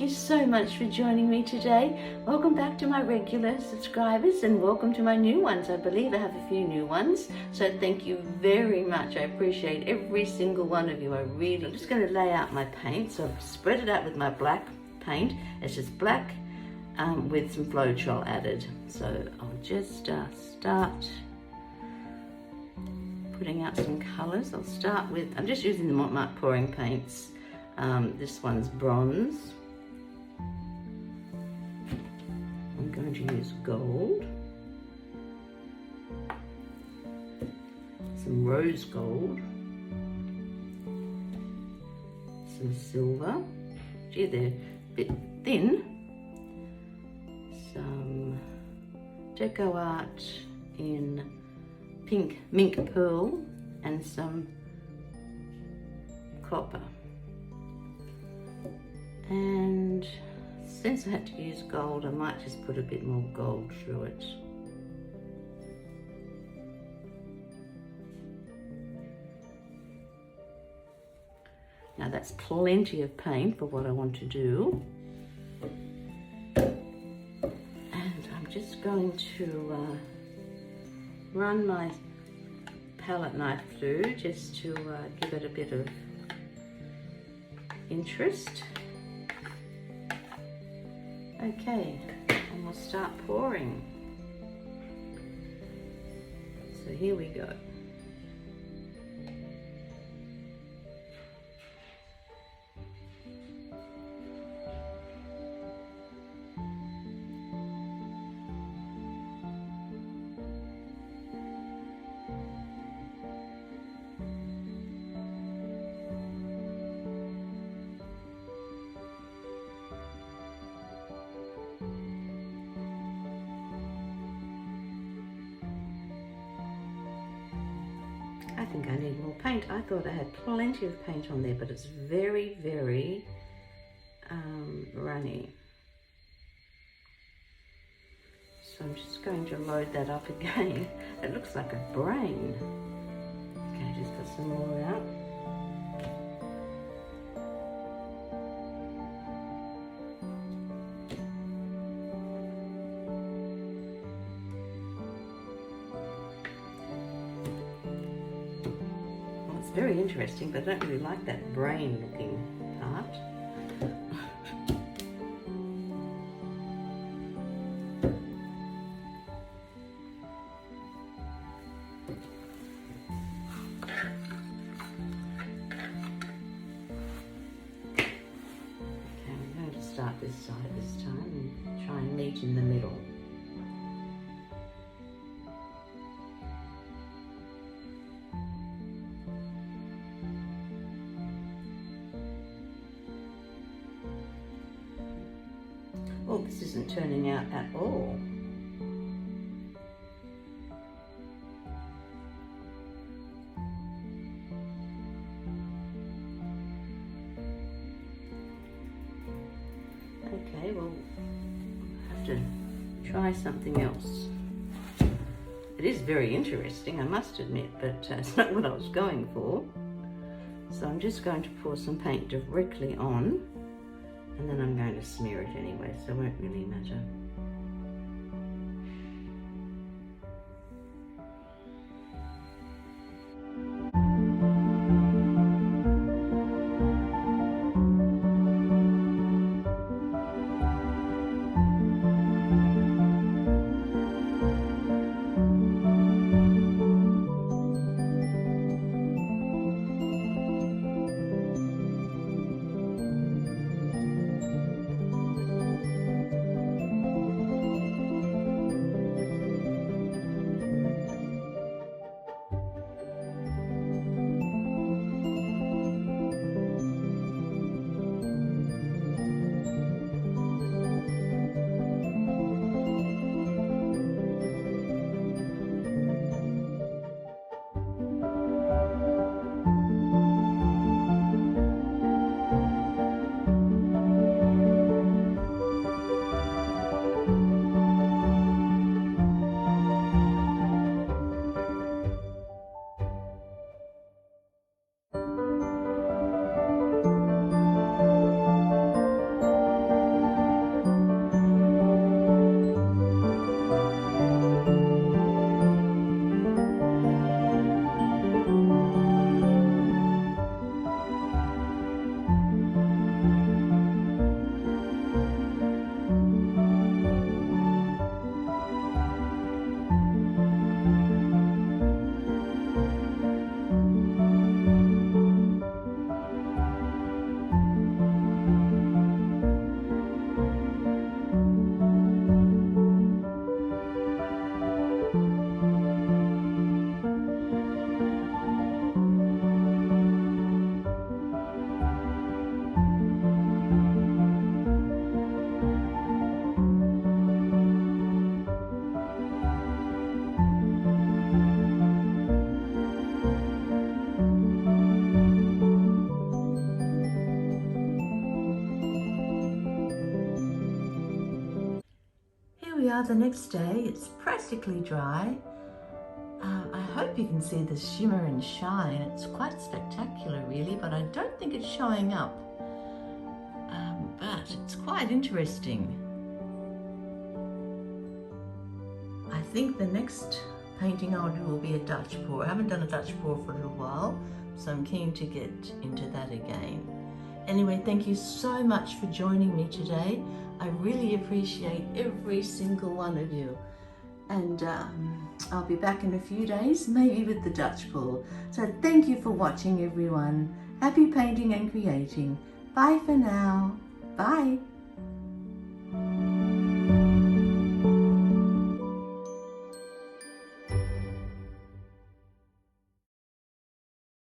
you so much for joining me today. Welcome back to my regular subscribers and welcome to my new ones. I believe I have a few new ones, so thank you very much. I appreciate every single one of you. I'm just going to lay out my paint. So I've spread it out with my black paint. It's just black with some Floetrol added. So I'll just start putting out some colours. I'll start with, I'm just using the Mont Marte pouring paints. This one's bronze. I'm going to use gold, some rose gold, some silver, gee they're a bit thin, some deco art in pink mink pearl, and some copper. And since I had to use gold, I might just put a bit more gold through it. Now that's plenty of paint for what I want to do. And I'm just going to run my palette knife through just to give it a bit of interest. Okay, and we'll start pouring. So here we go. I think I need more paint. I thought I had plenty of paint on there, but it's very, very runny. So I'm just going to load that up again. It looks like a brain. Okay, just put some more out. Very interesting, but I don't really like that brain looking part. Okay, I'm going to start this side this time and try and meet in the middle. Oh, this isn't turning out at all. Okay, well, I have to try something else. It is very interesting, I must admit, but it's not what I was going for. So I'm just going to pour some paint directly on. And then I'm going to smear it anyway, so it won't really matter. are the next day. It's practically dry. I hope you can see the shimmer and shine. It's quite spectacular really, but I don't think it's showing up. But it's quite interesting. I think the next painting I'll do will be a Dutch pour. I haven't done a Dutch pour for a little while, so I'm keen to get into that again. Anyway, thank you so much for joining me today. I really appreciate every single one of you. And I'll be back in a few days, maybe with the Dutch pour. So thank you for watching, everyone. Happy painting and creating. Bye for now. Bye.